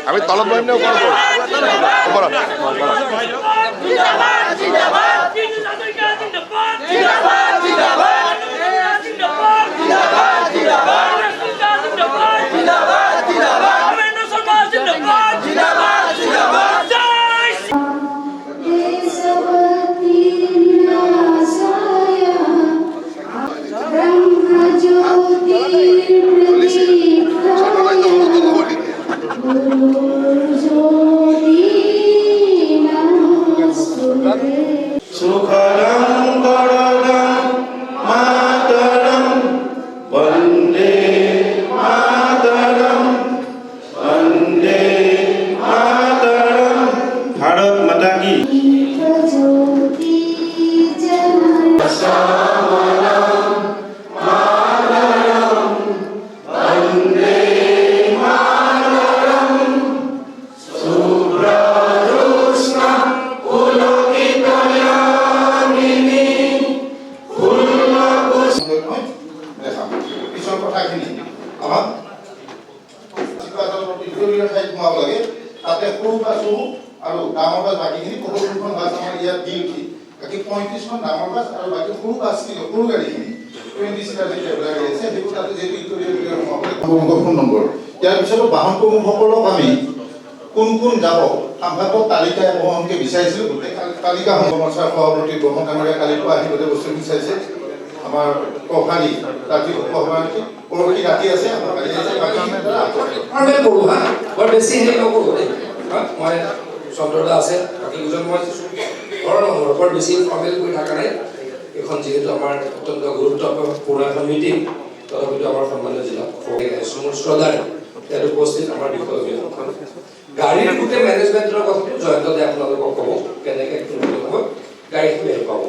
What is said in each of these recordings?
আমি তলত বহিম নে ওপৰত ওপৰত তাতে সৰু বাছো আৰু ডাঙৰ বাছ বাকীখিনি ৭৫খন বাছ আমাৰ ইয়াত দি উঠি বাকী ৩৫খন ডাঙৰ বাছ আৰু বাকী সৰু বাছখিনি সৰু গাড়ীখিনি 20 চিটাৰ যে ট্ৰেভেলাৰ গাড়ী আছে সেইবোৰ তাতে যিহেতু ইণ্টেৰিয়ৰ ফোন নম্বৰ ইয়াৰ পিছতো বাহন প্ৰমুখসকলক আমি কোন কোন যাব সম্ভাৱ্য তালিকা বহনকে বিচাৰিছিলোঁ গোটেই তালিকা মৰ্চাৰ সভাপতি বহন ডাঙৰীয়া কালিৰ পৰা আহি গোটেই বস্তু বিচাৰিছে আমাৰ প্ৰভাৰী ৰাতি সভাপতি পৰহি ৰাতি আছে আমাৰ কালি আছে বাকী ফৰ্মেল কৰোঁ হা বৰ বেছি হেৰি নকৰোঁ মই চন্দ্ৰদা আছে বাকী দুজন মই ঘৰৰ নম্বৰ বৰ বেছি ফৰ্মেল কৰি থকা নাই এখন যিহেতু আমাৰ অত্যন্ত গুৰুত্বপূৰ্ণ এখন মিটিং তথাপিতো আমাৰ সন্মানীয় জিলা শ্ৰদ্ধাৰ ইয়াত উপস্থিত আমাৰ বিষয় গাড়ীৰ গোটেই মেনেজমেণ্টৰ কথাটো জয়ন্তদে আপোনালোকক ক'ব কেনেকৈ হ'ব গাড়ীখিনি পাব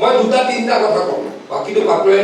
মই দুটা তিনিটা কথা ক'ম বাকীটো পাতৰে